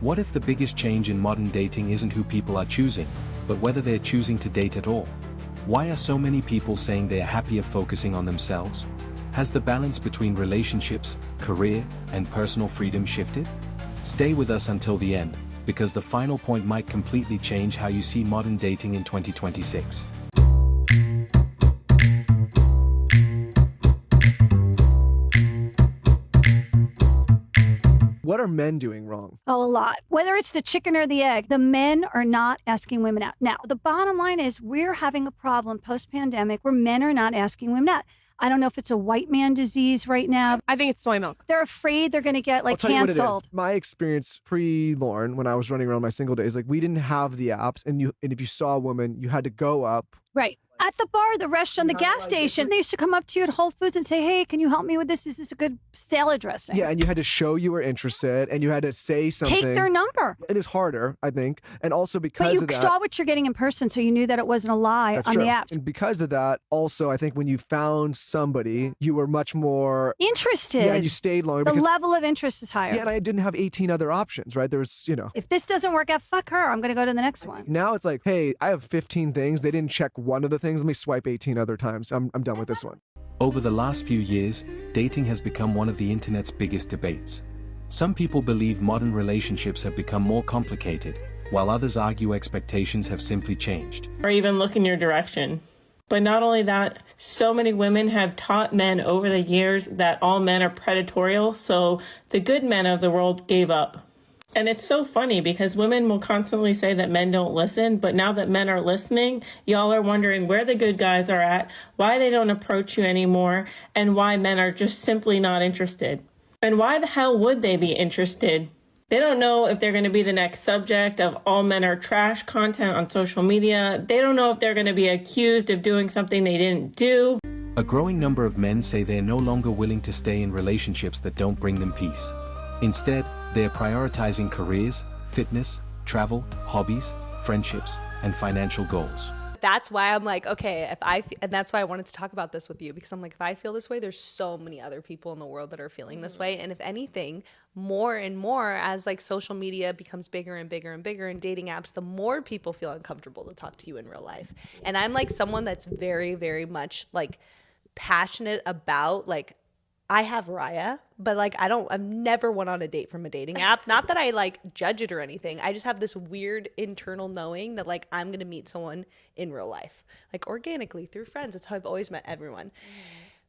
What if the biggest change in modern dating isn't who people are choosing, but whether they're choosing to date at all? Why are so many people saying they are happier focusing on themselves? Has the balance between relationships, career, and personal freedom shifted? Stay with us until the end, because the final point might completely change how you see modern dating in 2026. What are men doing wrong? Oh, a lot. Whether it's the chicken or the egg, the men are not asking women out. Now, the bottom line is we're having a problem post-pandemic where men are not asking women out. I don't know if it's a white man disease right now. I think it's soy milk. They're afraid they're going to get I'll tell you what it canceled. is. My experience pre-Lauren, when I was running around my single days, like we didn't have the apps, and if you saw a woman, you had to go up. Right. At the bar, the restaurant, the gas station, they used to come up to you at Whole Foods and say, hey, can you help me with this? Is this a good salad dressing? Yeah, and you had to show you were interested, and you had to say something. Take their number. It is harder, I think, and also because But you of that, saw what you're getting in person, so you knew that it wasn't a lie that's on true. the apps. And because of that, also, I think when you found somebody, you were much more Interested. Yeah, and you stayed longer. The because, level of interest is higher. yeah, and I didn't have 18 other options, right? There was, If this doesn't work out, fuck her. I'm going to go to the next one. Now it's like, hey, I have 15 things. They didn't check one of the things. Let me swipe 18 other times. I'm done with this one. Over the last few years, dating has become one of the internet's biggest debates. Some people believe modern relationships have become more complicated, while others argue expectations have simply changed. Or even look in your direction. But not only that, so many women have taught men over the years that all men are predatorial, so the good men of the world gave up. And it's so funny because women will constantly say that men don't listen, but now that men are listening, y'all are wondering where the good guys are at, why they don't approach you anymore, and why men are just simply not interested. And why the hell would they be interested? They don't know if they're going to be the next subject of all men are trash content on social media. They don't know if they're going to be accused of doing something they didn't do. A growing number of men say they are no longer willing to stay in relationships that don't bring them peace. Instead, they are prioritizing careers, fitness, travel, hobbies, friendships, and financial goals. That's why I'm like, okay, and that's why I wanted to talk about this with you, because I'm like, if I feel this way, there's so many other people in the world that are feeling this way. And if anything, more and more as like social media becomes bigger and bigger and bigger and dating apps, the more people feel uncomfortable to talk to you in real life. And I'm like someone that's very, very much like passionate about like, I have Raya, but like I've never went on a date from a dating app. Not that I like judge it or anything. I just have this weird internal knowing that like I'm gonna meet someone in real life, like organically through friends. That's how I've always met everyone.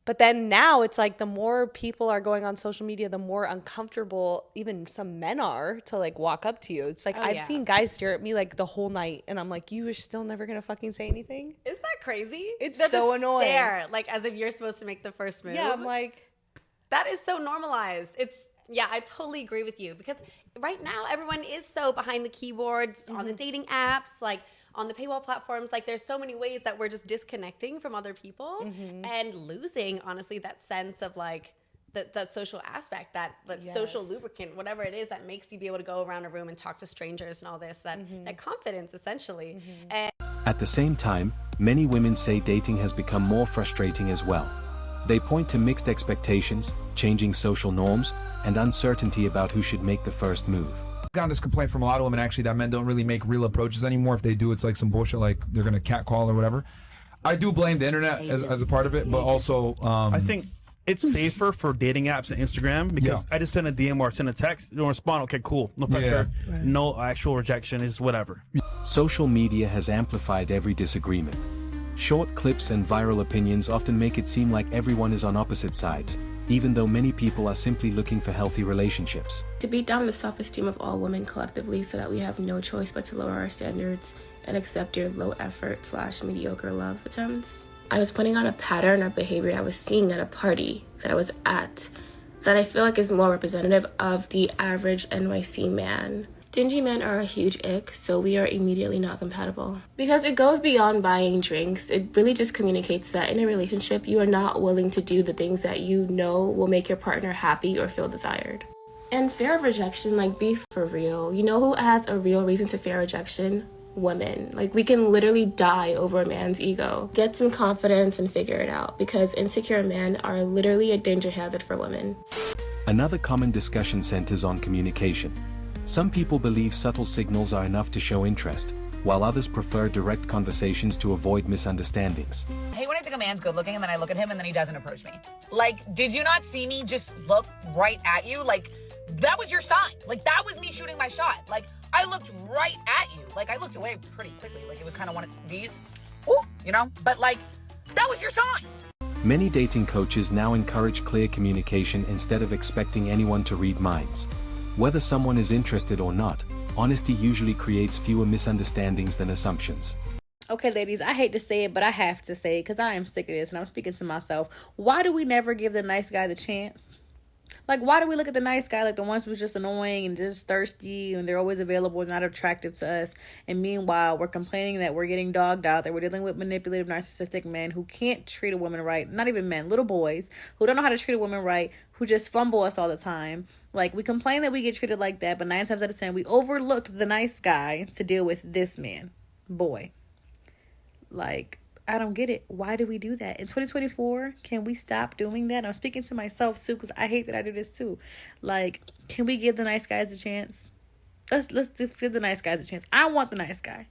But then now it's like the more people are going on social media, the more uncomfortable even some men are to like walk up to you. It's like I've seen guys stare at me like the whole night, and I'm like, you are still never gonna fucking say anything? Isn't that crazy? It's They'll so just annoying. Stare, like as if you're supposed to make the first move. Yeah, I'm like, that is so normalized. I totally agree with you, because right now everyone is so behind the keyboards on the dating apps, like on the paywall platforms. Like there's so many ways that we're just disconnecting from other people and losing, honestly, that sense of like that social aspect, that social lubricant, whatever it is that makes you be able to go around a room and talk to strangers and all this, that confidence essentially. And At the same time, many women say dating has become more frustrating as well. They point to mixed expectations, changing social norms, and uncertainty about who should make the first move. I've gotten this complaint from a lot of women actually that men don't really make real approaches anymore. If they do, it's like some bullshit, like they're gonna catcall or whatever. I do blame the internet as a part of it, but also I think it's safer for dating apps and Instagram, because I just send a DM or send a text, don't respond, okay, cool, no pressure, no actual rejection, is whatever. Social media has amplified every disagreement. Short clips and viral opinions often make it seem like everyone is on opposite sides, even though many people are simply looking for healthy relationships. To beat down the self-esteem of all women collectively so that we have no choice but to lower our standards and accept your low effort / mediocre love attempts. I was pointing out a pattern of behavior I was seeing at a party that I was at that I feel like is more representative of the average NYC man. Stingy men are a huge ick, so we are immediately not compatible. Because it goes beyond buying drinks, it really just communicates that in a relationship, you are not willing to do the things that you know will make your partner happy or feel desired. And fear of rejection, like, be for real. You know who has a real reason to fear rejection? Women. Like, we can literally die over a man's ego. Get some confidence and figure it out, because insecure men are literally a danger hazard for women. Another common discussion centers on communication. Some people believe subtle signals are enough to show interest, while others prefer direct conversations to avoid misunderstandings. I hate when I think a man's good looking and then I look at him and then he doesn't approach me. Like, did you not see me just look right at you? Like, that was your sign. Like, that was me shooting my shot. Like, I looked right at you. Like, I looked away pretty quickly. Like, it was kind of one of these, ooh, you know? But, like, that was your sign. Many dating coaches now encourage clear communication instead of expecting anyone to read minds. Whether someone is interested or not, honesty usually creates fewer misunderstandings than assumptions. Okay, ladies, I hate to say it, but I have to say it because I am sick of this and I'm speaking to myself. Why do we never give the nice guy the chance? Like, why do we look at the nice guy like the ones who's just annoying and just thirsty and they're always available and not attractive to us? And meanwhile, we're complaining that we're getting dogged out, that we're dealing with manipulative, narcissistic men who can't treat a woman right. Not even men, little boys who don't know how to treat a woman right, who just fumble us all the time. Like, we complain that we get treated like that, but 9 times out of 10, we overlooked the nice guy to deal with this man. Boy. Like, I don't get it. Why do we do that? In 2024, can we stop doing that? I'm speaking to myself too, because I hate that I do this too. Like, can we give the nice guys a chance? Let's give the nice guys a chance. I want the nice guy.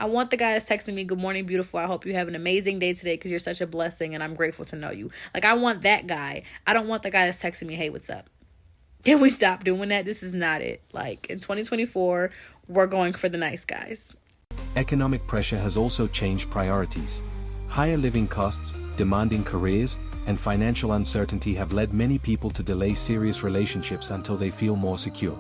I want the guy that's texting me, "Good morning, beautiful. I hope you have an amazing day today because you're such a blessing and I'm grateful to know you." Like, I want that guy. I don't want the guy that's texting me, "Hey, what's up?" Can we stop doing that? This is not it. Like, in 2024, we're going for the nice guys. Economic pressure has also changed priorities. Higher living costs, demanding careers, and financial uncertainty have led many people to delay serious relationships until they feel more secure.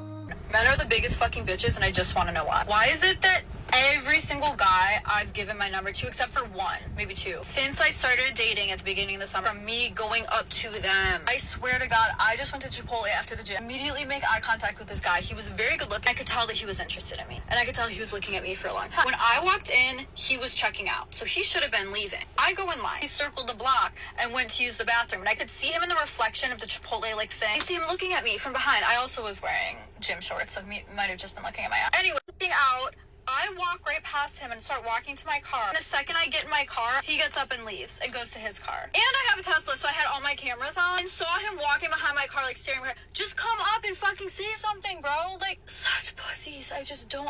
Men are the biggest fucking bitches, and I just want to know why. Why is it that every single guy I've given my number to, except for one, maybe two, since I started dating at the beginning of the summer, from me going up to them, I swear to God, I just went to Chipotle after the gym, immediately make eye contact with this guy. He was very good looking. I could tell that he was interested in me, and I could tell he was looking at me for a long time. When I walked in, he was checking out, so he should have been leaving. I go in line. He circled the block and went to use the bathroom, and I could see him in the reflection of the Chipotle like thing. I could see him looking at me from behind. I also was wearing gym shorts, so he might have just been looking at my eye. Anyway, looking out, I walk right past him and start walking to my car. And the second I get in my car, he gets up and leaves and goes to his car. And I have a Tesla, so I had all my cameras on and saw him walking behind my car, like staring at me. Just come up and fucking say something, bro. Like, such pussies. I just don't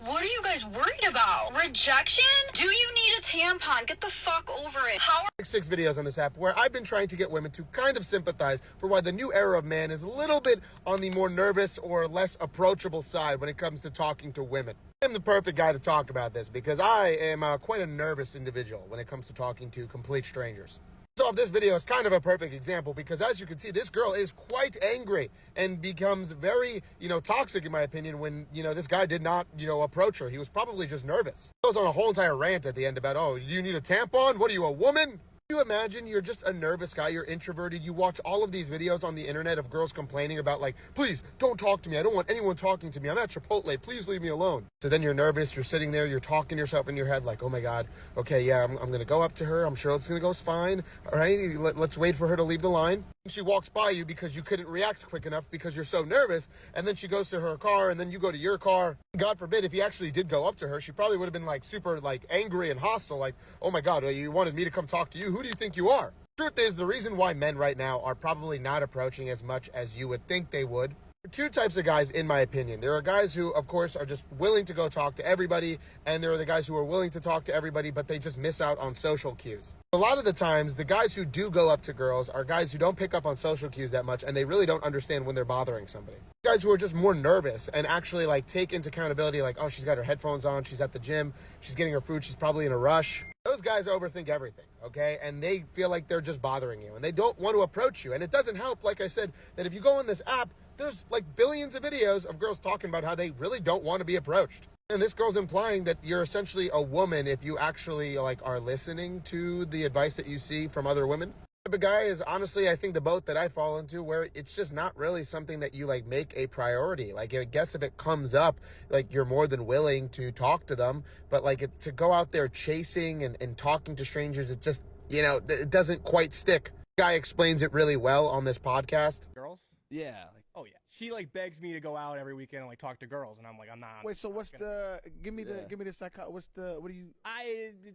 What are you guys worried about? Rejection? Do you need a tampon? Get the fuck over it. How 6 videos on this app where I've been trying to get women to kind of sympathize for why the new era of man is a little bit on the more nervous or less approachable side when it comes to talking to women. I'm the perfect guy to talk about this because I am quite a nervous individual when it comes to talking to complete strangers. So this video is kind of a perfect example because as you can see, this girl is quite angry and becomes very, toxic in my opinion when, this guy did not, approach her. He was probably just nervous. Goes on a whole entire rant at the end about, oh, you need a tampon? What are you, a woman? Can you imagine you're just a nervous guy, you're introverted, you watch all of these videos on the internet of girls complaining about like, please don't talk to me, I don't want anyone talking to me, I'm at Chipotle, please leave me alone. So then you're nervous, you're sitting there, you're talking to yourself in your head like, oh my God, okay, yeah, I'm gonna go up to her, I'm sure it's gonna go fine, all right, let's wait for her to leave the line. She walks by you because you couldn't react quick enough because you're so nervous, and then she goes to her car, and then you go to your car. God forbid, if you actually did go up to her, she probably would have been like super like angry and hostile, like, oh my God, you wanted me to come talk to you? Who do you think you are? Truth is, the reason why men right now are probably not approaching as much as you would think they would. There are 2 types of guys, in my opinion. There are guys who, of course, are just willing to go talk to everybody, and there are the guys who are willing to talk to everybody, but they just miss out on social cues. A lot of the times, the guys who do go up to girls are guys who don't pick up on social cues that much, and they really don't understand when they're bothering somebody. Guys who are just more nervous and actually like take into accountability, like, oh, she's got her headphones on, she's at the gym, she's getting her food, she's probably in a rush. Those guys overthink everything, okay? And they feel like they're just bothering you, and they don't want to approach you. And it doesn't help, like I said, that if you go on this app, there's like billions of videos of girls talking about how they really don't want to be approached. And this girl's implying that you're essentially a woman if you actually like are listening to the advice that you see from other women. The guy is honestly, I think, the boat that I fall into where it's just not really something that you like make a priority. Like, I guess if it comes up, like, you're more than willing to talk to them, but like to go out there chasing and talking to strangers, it just, it doesn't quite stick. The guy explains it really well on this podcast. Girls? Yeah. Oh yeah. She like begs me to go out every weekend and like talk to girls, and I'm like, I'm not. Wait, so what's the? Give me the psycho. What do you?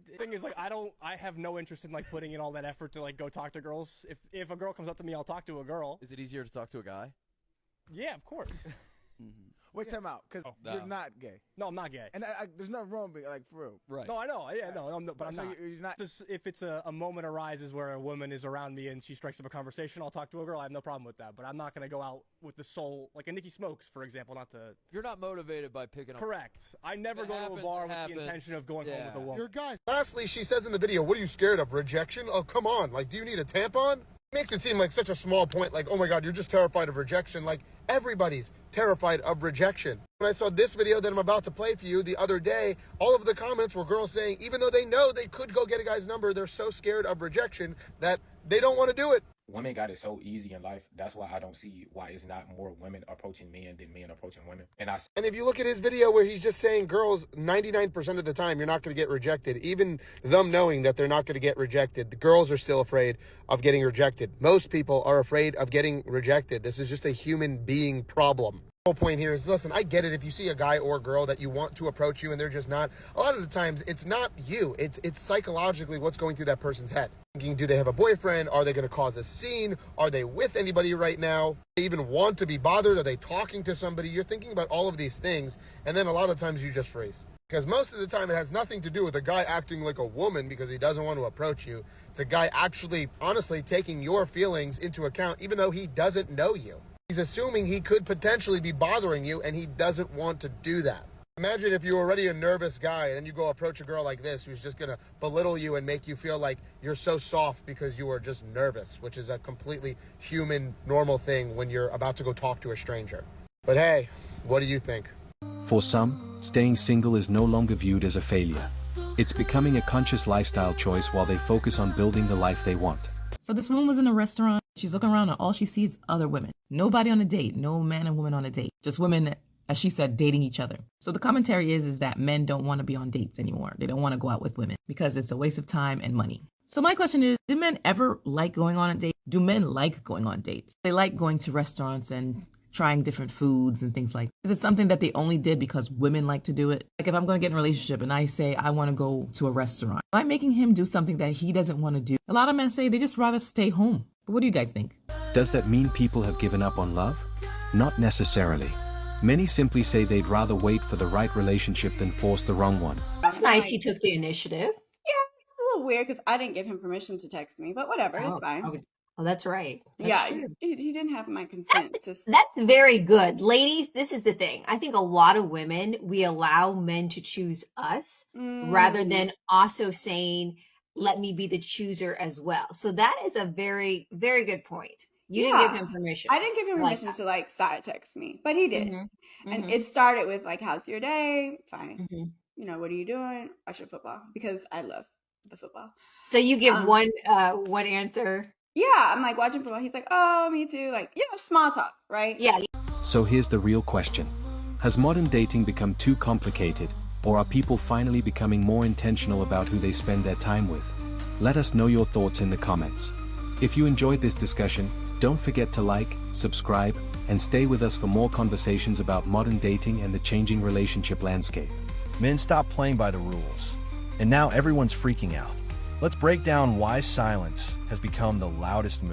The thing is, like, I have no interest in like putting in all that effort to like go talk to girls. If a girl comes up to me, I'll talk to a girl. Is it easier to talk to a guy? Yeah, of course. Wait, time out, because you're not gay. No, I'm not gay. And there's nothing wrong with like for real. Right. No, I know. Yeah, no, but I'm So not. you're not. Just if it's a moment arises where a woman is around me and she strikes up a conversation, I'll talk to a girl. I have no problem with that. But I'm not gonna go out with the soul like a Nikki Smokes, for example. Not to. You're not motivated by picking up. Correct. I never go to a bar with the intention of going home with a woman. Your guys. Lastly, she says in the video, "What are you scared of? Rejection? Oh, come on! Like, do you need a tampon?" Makes it seem like such a small point. Like, oh my God, you're just terrified of rejection. Like, everybody's terrified of rejection. When I saw this video that I'm about to play for you the other day, all of the comments were girls saying, even though they know they could go get a guy's number, they're so scared of rejection that they don't want to do it. Women got it so easy in life. That's why I don't see why it's not more women approaching men than men approaching women. And if you look at his video where he's just saying girls 99% of the time you're not going to get rejected, even them knowing that they're not going to get rejected, the girls are still afraid of getting rejected. Most people are afraid of getting rejected. This is just a human being problem. The whole point here is, listen, I get it if you see a guy or girl that you want to approach you and they're just not. A lot of the times it's not you. It's psychologically what's going through that person's head. Thinking, do they have a boyfriend? Are they going to cause a scene? Are they with anybody right now? Do they even want to be bothered? Are they talking to somebody? You're thinking about all of these things, and then a lot of times you just freeze. Because most of the time it has nothing to do with a guy acting like a woman because he doesn't want to approach you. It's a guy actually, honestly, taking your feelings into account even though he doesn't know you. He's assuming he could potentially be bothering you, and he doesn't want to do that. Imagine if you're already a nervous guy, and then you go approach a girl like this who's just going to belittle you and make you feel like you're so soft because you are just nervous, which is a completely human, normal thing when you're about to go talk to a stranger. But hey, what do you think? For some, staying single is no longer viewed as a failure. It's becoming a conscious lifestyle choice while they focus on building the life they want. So this woman was in a restaurant. She's looking around and all she sees is other women. Nobody on a date. No man and woman on a date. Just women, as she said, dating each other. So the commentary is that men don't want to be on dates anymore. They don't want to go out with women because it's a waste of time and money. So my question is, do men ever like going on a date? Do men like going on dates? They like going to restaurants and trying different foods and things like that. Is it something that they only did because women like to do it? Like if I'm going to get in a relationship and I say I want to go to a restaurant, am I making him do something that he doesn't want to do? A lot of men say they just rather stay home. But what do you guys think? Does that mean people have given up on love? Not necessarily. Many simply say they'd rather wait for the right relationship than force the wrong one. That's nice he took the initiative. Yeah, it's a little weird because I didn't give him permission to text me, but whatever, it's fine. Oh, that's right. Yeah, he didn't have my consent. That's very good. Ladies, this is the thing. I think a lot of women, we allow men to choose us rather than also saying, let me be the chooser as well. So that is a very, very good point. You didn't give him permission. I didn't give him permission to like side text me, but he did. And it started with like, how's your day? Fine. You know, what are you doing? Watching football because I love the football. So you give one answer. Yeah, I'm like watching football. He's like, oh, me too. Like, you know, small talk, right? Yeah. So here's the real question. Has modern dating become too complicated, or are people finally becoming more intentional about who they spend their time with? Let us know your thoughts in the comments. If you enjoyed this discussion, don't forget to like, subscribe, and stay with us for more conversations about modern dating and the changing relationship landscape. Men stopped playing by the rules, and now everyone's freaking out. Let's break down why silence has become the loudest move.